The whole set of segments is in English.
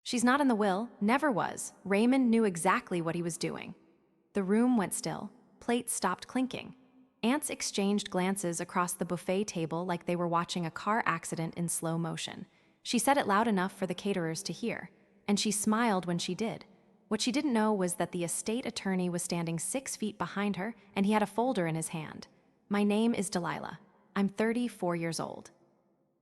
She's not in the will, never was. Raymond knew exactly what he was doing. The room went still. Plates stopped clinking. Aunts exchanged glances across the buffet table like they were watching a car accident in slow motion. She said it loud enough for the caterers to hear, and she smiled when she did. What she didn't know was that the estate attorney was standing 6 feet behind her, and he had a folder in his hand. My name is Delilah. I'm 34 years old.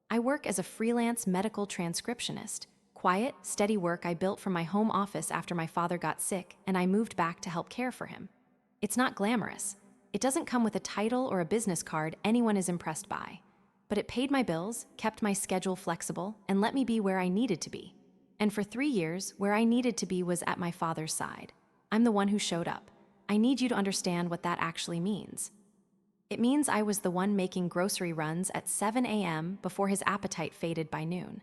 I work as a freelance medical transcriptionist. Quiet, steady work I built from my home office after my father got sick, and I moved back to help care for him. It's not glamorous. It doesn't come with a title or a business card anyone is impressed by. But it paid my bills, kept my schedule flexible, and let me be where I needed to be. And for 3 years, where I needed to be was at my father's side. I'm the one who showed up. I need you to understand what that actually means. It means I was the one making grocery runs at 7 a.m. before his appetite faded by noon.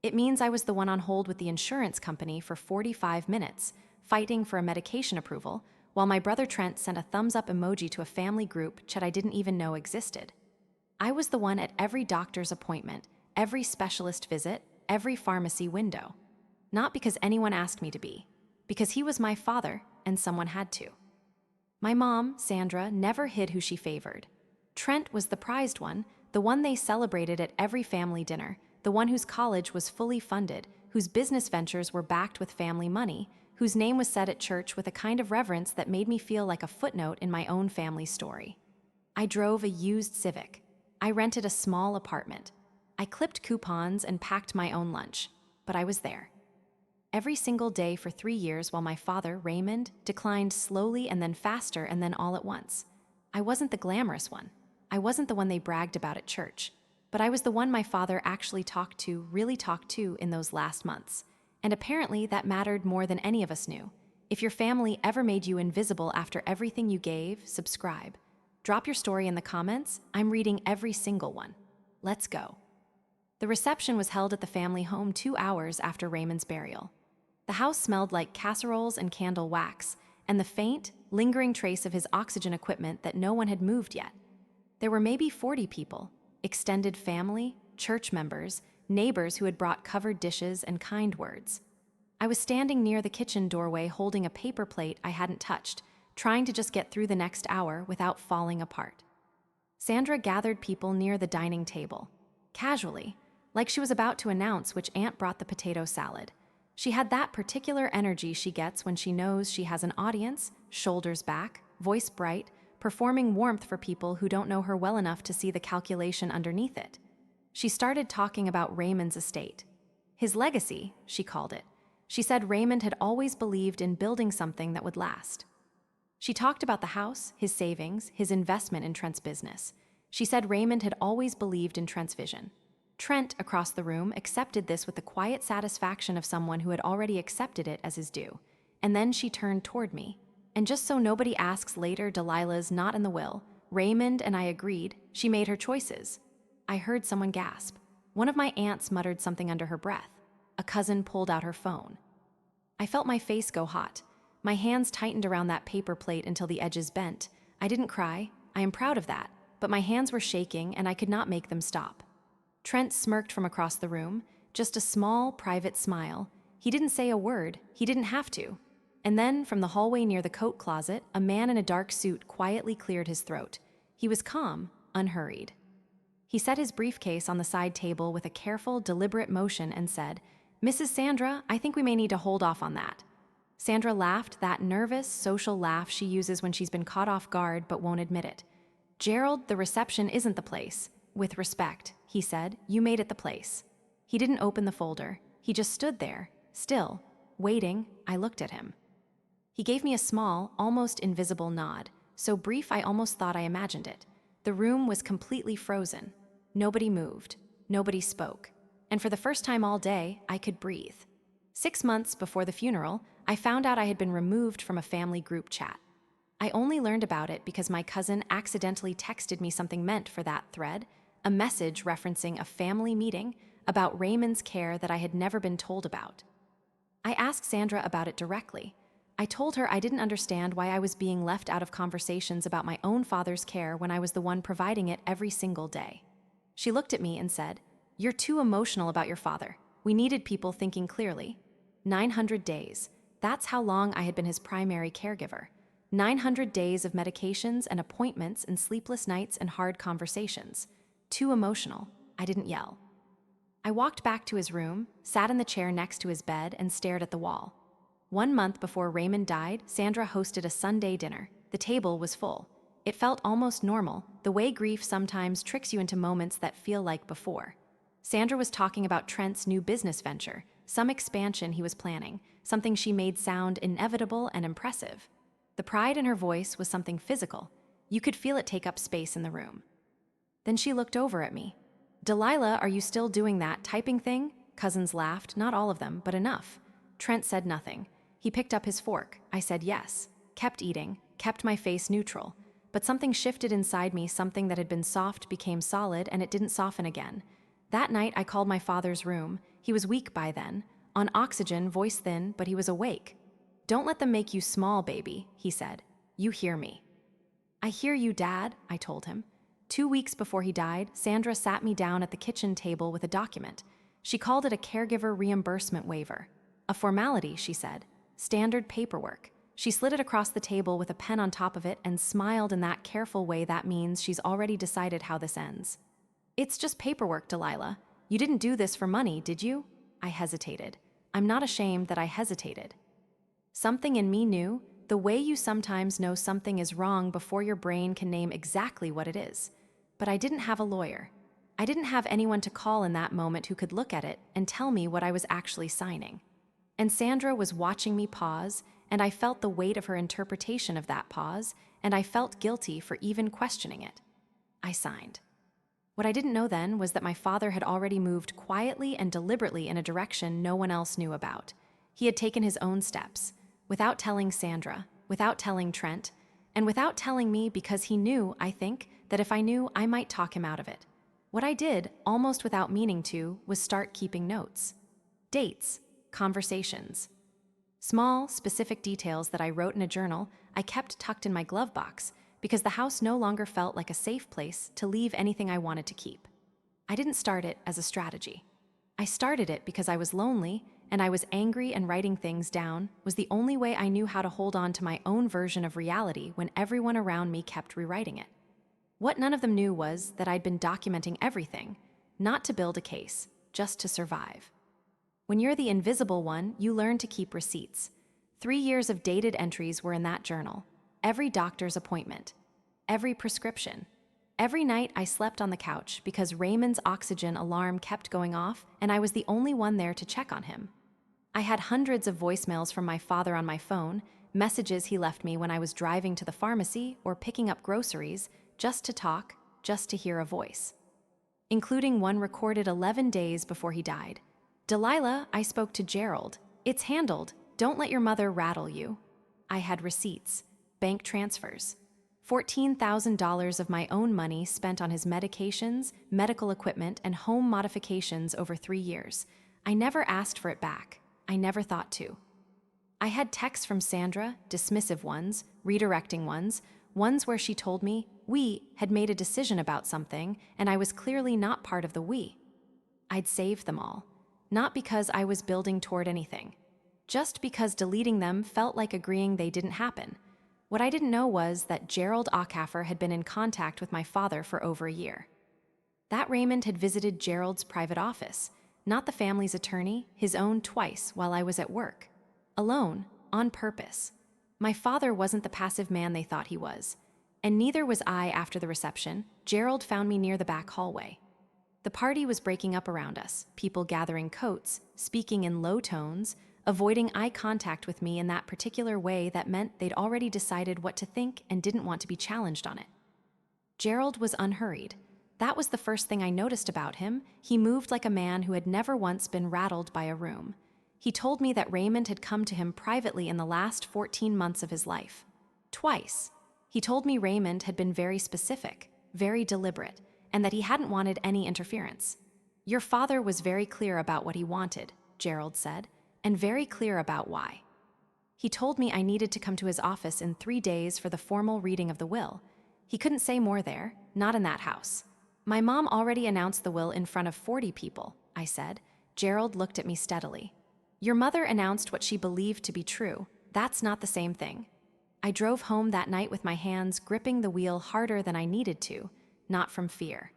It means I was the one on hold with the insurance company for 45 minutes, fighting for a medication approval, while my brother Trent sent a thumbs-up emoji to a family group chat I didn't even know existed. I was the one at every doctor's appointment, every specialist visit, every pharmacy window. Not because anyone asked me to be, because he was my father and someone had to. My mom, Sandra, never hid who she favored. Trent was the prized one, the one they celebrated at every family dinner, the one whose college was fully funded, whose business ventures were backed with family money, whose name was said at church with a kind of reverence that made me feel like a footnote in my own family story. I drove a used Civic. I rented a small apartment. I clipped coupons and packed my own lunch, but I was there. Every single day for 3 years while my father, Raymond, declined slowly and then faster and then all at once. I wasn't the glamorous one. I wasn't the one they bragged about at church. But I was the one my father actually really talked to in those last months. And apparently that mattered more than any of us knew. If your family ever made you invisible after everything you gave, subscribe. Drop your story in the comments. I'm reading every single one. Let's go. The reception was held at the family home 2 hours after Raymond's burial. The house smelled like casseroles and candle wax, and the faint, lingering trace of his oxygen equipment that no one had moved yet. There were maybe 40 people, extended family, church members, neighbors who had brought covered dishes and kind words. I was standing near the kitchen doorway holding a paper plate I hadn't touched, trying to just get through the next hour without falling apart. Sandra gathered people near the dining table, casually, like she was about to announce which aunt brought the potato salad. She had that particular energy she gets when she knows she has an audience, shoulders back, voice bright, performing warmth for people who don't know her well enough to see the calculation underneath it. She started talking about Raymond's estate. His legacy, she called it. She said Raymond had always believed in building something that would last. She talked about the house, his savings, his investment in Trent's business. She said Raymond had always believed in Trent's vision. Trent, across the room, accepted this with the quiet satisfaction of someone who had already accepted it as his due. And then she turned toward me. And just so nobody asks later Delilah's not in the will, Raymond and I agreed, she made her choices. I heard someone gasp. One of my aunts muttered something under her breath. A cousin pulled out her phone. I felt my face go hot. My hands tightened around that paper plate until the edges bent. I didn't cry. I am proud of that. But my hands were shaking and I could not make them stop. Trent smirked from across the room, just a small, private smile. He didn't say a word. He didn't have to. And then, from the hallway near the coat closet, a man in a dark suit quietly cleared his throat. He was calm, unhurried. He set his briefcase on the side table with a careful, deliberate motion and said, "Mrs. Sandra, I think we may need to hold off on that." Sandra laughed, that nervous, social laugh she uses when she's been caught off guard but won't admit it. "Gerald, the reception isn't the place. With respect," he said, "you made it the place." He didn't open the folder. He just stood there, still, waiting. I looked at him. He gave me a small, almost invisible nod, so brief I almost thought I imagined it. The room was completely frozen. Nobody moved. Nobody spoke. And for the first time all day, I could breathe. 6 months before the funeral, I found out I had been removed from a family group chat. I only learned about it because my cousin accidentally texted me something meant for that thread, a message referencing a family meeting about Raymond's care that I had never been told about. I asked Sandra about it directly. I told her I didn't understand why I was being left out of conversations about my own father's care when I was the one providing it every single day. She looked at me and said, "You're too emotional about your father. We needed people thinking clearly." 900 days. That's how long I had been his primary caregiver. 900 days of medications and appointments and sleepless nights and hard conversations. Too emotional. I didn't yell. I walked back to his room, sat in the chair next to his bed, and stared at the wall. 1 month before Raymond died, Sandra hosted a Sunday dinner. The table was full. It felt almost normal, the way grief sometimes tricks you into moments that feel like before. Sandra was talking about Trent's new business venture, some expansion he was planning, something she made sound inevitable and impressive. The pride in her voice was something physical. You could feel it take up space in the room. Then she looked over at me. "Delilah, are you still doing that typing thing?" Cousins laughed, not all of them, but enough. Trent said nothing. He picked up his fork. I said yes, kept eating, kept my face neutral. But something shifted inside me, something that had been soft became solid, and it didn't soften again. That night, I called my father's room. He was weak by then, on oxygen, voice thin, but he was awake. "Don't let them make you small, baby," he said. "You hear me." "I hear you, Dad," I told him. 2 weeks before he died, Sandra sat me down at the kitchen table with a document. She called it a caregiver reimbursement waiver. A formality, she said. Standard paperwork. She slid it across the table with a pen on top of it and smiled in that careful way that means she's already decided how this ends. "It's just paperwork, Delilah. You didn't do this for money, did you?" I hesitated. I'm not ashamed that I hesitated. Something in me knew, the way you sometimes know something is wrong before your brain can name exactly what it is. But I didn't have a lawyer. I didn't have anyone to call in that moment who could look at it and tell me what I was actually signing. And Sandra was watching me pause, and I felt the weight of her interpretation of that pause, and I felt guilty for even questioning it. I signed. What I didn't know then was that my father had already moved quietly and deliberately in a direction no one else knew about. He had taken his own steps, without telling Sandra, without telling Trent, and without telling me because he knew, I think, that if I knew, I might talk him out of it. What I did, almost without meaning to, was start keeping notes. Dates, conversations. Small, specific details that I wrote in a journal I kept tucked in my glove box because the house no longer felt like a safe place to leave anything I wanted to keep. I didn't start it as a strategy. I started it because I was lonely and I was angry, and writing things down was the only way I knew how to hold on to my own version of reality when everyone around me kept rewriting it. What none of them knew was that I'd been documenting everything, not to build a case, just to survive. When you're the invisible one, you learn to keep receipts. 3 years of dated entries were in that journal. Every doctor's appointment, every prescription. Every night I slept on the couch because Raymond's oxygen alarm kept going off and I was the only one there to check on him. I had hundreds of voicemails from my father on my phone, messages he left me when I was driving to the pharmacy or picking up groceries, just to talk, just to hear a voice. Including one recorded 11 days before he died. "Delilah, I spoke to Gerald. It's handled. Don't let your mother rattle you." I had receipts, bank transfers, $14,000 of my own money spent on his medications, medical equipment, and home modifications over 3 years. I never asked for it back. I never thought to. I had texts from Sandra, dismissive ones, redirecting ones where she told me we had made a decision about something and I was clearly not part of the we. I'd saved them all, not because I was building toward anything, just because deleting them felt like agreeing they didn't happen. What I didn't know was that Gerald Aucaffer had been in contact with my father for over a year. That Raymond had visited Gerald's private office, not the family's attorney, his own twice while I was at work. Alone, on purpose. My father wasn't the passive man they thought he was, and neither was I after the reception. Gerald found me near the back hallway. The party was breaking up around us, people gathering coats, speaking in low tones, avoiding eye contact with me in that particular way that meant they'd already decided what to think and didn't want to be challenged on it. Gerald was unhurried. That was the first thing I noticed about him. He moved like a man who had never once been rattled by a room. He told me that Raymond had come to him privately in the last 14 months of his life. Twice. He told me Raymond had been very specific, very deliberate, and that he hadn't wanted any interference. "Your father was very clear about what he wanted," Gerald said, "and very clear about why. He told me I needed to come to his office in 3 days for the formal reading of the will. He couldn't say more there, not in that house. My mom already announced the will in front of 40 people," I said. Gerald looked at me steadily. Your mother announced what she believed to be true. That's not the same thing. I drove home that night with my hands gripping the wheel harder than I needed to, not from fear.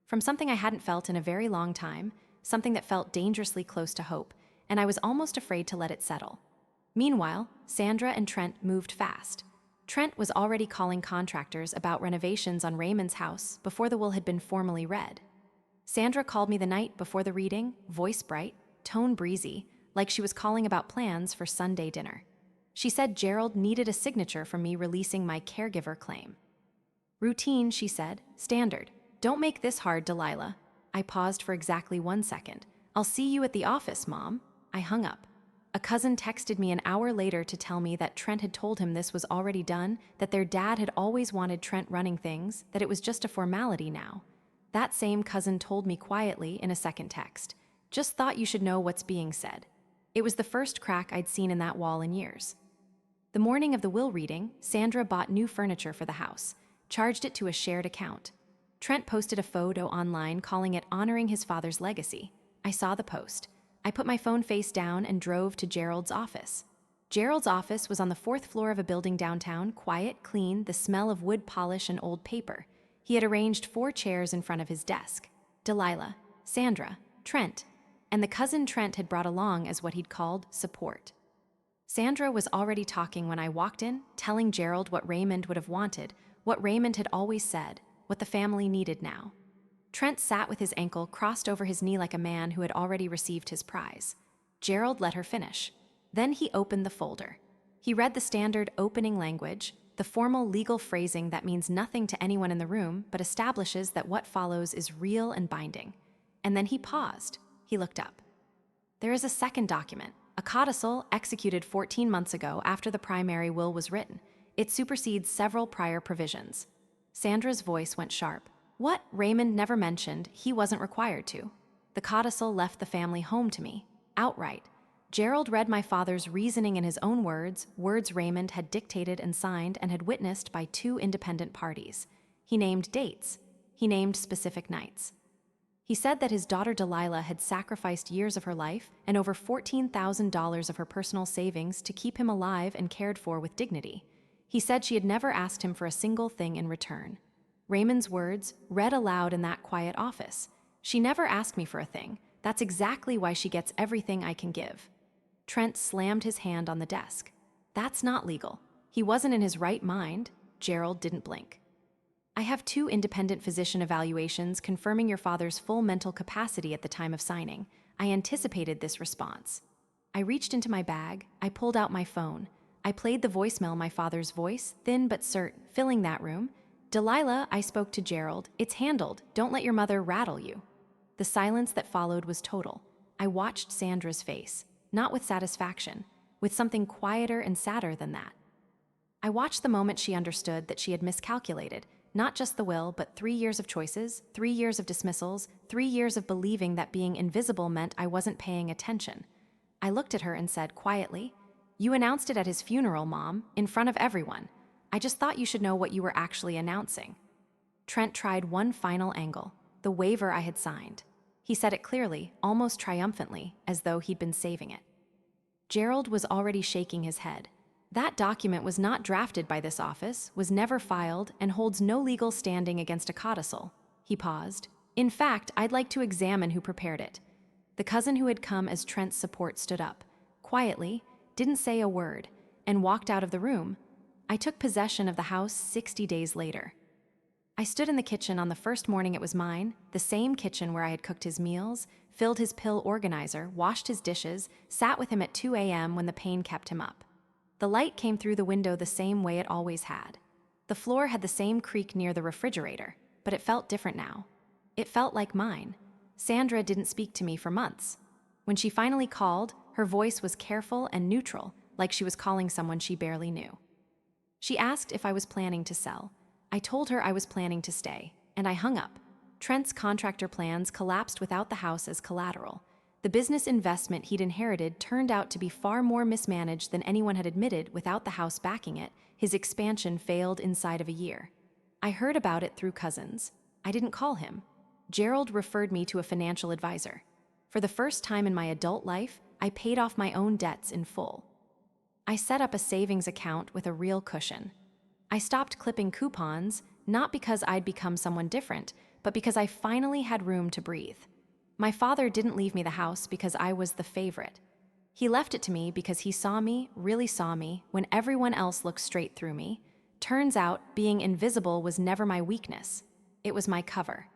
From something I hadn't felt in a very long time, something that felt dangerously close to hope, and I was almost afraid to let it settle. Meanwhile, Sandra and Trent moved fast. Trent was already calling contractors about renovations on Raymond's house before the will had been formally read. Sandra called me the night before the reading, voice bright, tone breezy, like she was calling about plans for Sunday dinner. She said Gerald needed a signature from me releasing my caregiver claim. Routine, she said. Standard. Don't make this hard, Delilah. I paused for exactly 1 second. I'll see you at the office, Mom. I hung up. A cousin texted me an hour later to tell me that Trent had told him this was already done, that their dad had always wanted Trent running things, that it was just a formality now. That same cousin told me quietly in a second text, "Just thought you should know what's being said." It was the first crack I'd seen in that wall in years. The morning of the will reading, Sandra bought new furniture for the house, charged it to a shared account. Trent posted a photo online calling it honoring his father's legacy. I saw the post. I put my phone face down and drove to Gerald's office. Gerald's office was on the 4th floor of a building downtown, quiet, clean, the smell of wood polish and old paper. He had arranged 4 chairs in front of his desk. Delilah, Sandra, Trent, and the cousin Trent had brought along as what he'd called support. Sandra was already talking when I walked in, telling Gerald what Raymond would have wanted, what Raymond had always said, what the family needed now. Trent sat with his ankle crossed over his knee like a man who had already received his prize. Gerald let her finish. Then he opened the folder. He read the standard opening language, the formal legal phrasing that means nothing to anyone in the room but establishes that what follows is real and binding. And then he paused. He looked up. There is a second document, a codicil executed 14 months ago after the primary will was written. It supersedes several prior provisions. Sandra's voice went sharp. What Raymond never mentioned, he wasn't required to. The codicil left the family home to me, outright. Gerald read my father's reasoning in his own words, words Raymond had dictated and signed and had witnessed by 2 independent parties. He named dates. He named specific nights. He said that his daughter Delilah had sacrificed years of her life and over $14,000 of her personal savings to keep him alive and cared for with dignity. He said she had never asked him for a single thing in return. Raymond's words, read aloud in that quiet office. She never asked me for a thing. That's exactly why she gets everything I can give. Trent slammed his hand on the desk. That's not legal. He wasn't in his right mind. Gerald didn't blink. I have 2 independent physician evaluations confirming your father's full mental capacity at the time of signing. I anticipated this response. I reached into my bag. I pulled out my phone. I played the voicemail, my father's voice, thin but certain, filling that room. Delilah, I spoke to Gerald. It's handled. Don't let your mother rattle you. The silence that followed was total. I watched Sandra's face, not with satisfaction, with something quieter and sadder than that. I watched the moment she understood that she had miscalculated, not just the will, but 3 years of choices, 3 years of dismissals, 3 years of believing that being invisible meant I wasn't paying attention. I looked at her and said quietly, "You announced it at his funeral, Mom, in front of everyone. I just thought you should know what you were actually announcing." Trent tried one final angle, the waiver I had signed. He said it clearly, almost triumphantly, as though he'd been saving it. Gerald was already shaking his head. That document was not drafted by this office, was never filed, and holds no legal standing against a codicil. He paused. In fact, I'd like to examine who prepared it. The cousin who had come as Trent's support stood up, quietly, didn't say a word, and walked out of the room. I took possession of the house 60 days later. I stood in the kitchen on the first morning it was mine, the same kitchen where I had cooked his meals, filled his pill organizer, washed his dishes, sat with him at 2 a.m. when the pain kept him up. The light came through the window the same way it always had. The floor had the same creak near the refrigerator, but it felt different now. It felt like mine. Sandra didn't speak to me for months. When she finally called, her voice was careful and neutral, like she was calling someone she barely knew. She asked if I was planning to sell. I told her I was planning to stay, and I hung up. Trent's contractor plans collapsed without the house as collateral. The business investment he'd inherited turned out to be far more mismanaged than anyone had admitted without the house backing it. His expansion failed inside of a year. I heard about it through cousins. I didn't call him. Gerald referred me to a financial advisor. For the first time in my adult life, I paid off my own debts in full. I set up a savings account with a real cushion. I stopped clipping coupons, not because I'd become someone different, but because I finally had room to breathe. My father didn't leave me the house because I was the favorite. He left it to me because he saw me, really saw me, when everyone else looked straight through me. Turns out, being invisible was never my weakness. It was my cover.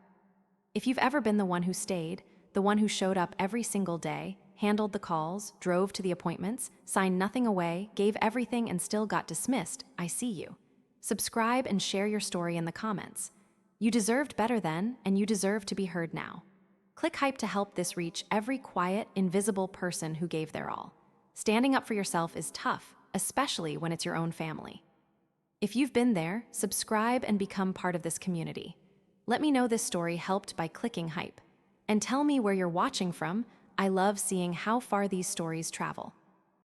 If you've ever been the one who stayed, the one who showed up every single day, handled the calls, drove to the appointments, signed nothing away, gave everything and still got dismissed, I see you. Subscribe and share your story in the comments. You deserved better then, and you deserve to be heard now. Click hype to help this reach every quiet, invisible person who gave their all. Standing up for yourself is tough, especially when it's your own family. If you've been there, subscribe and become part of this community. Let me know this story helped by clicking hype. And tell me where you're watching from. I love seeing how far these stories travel.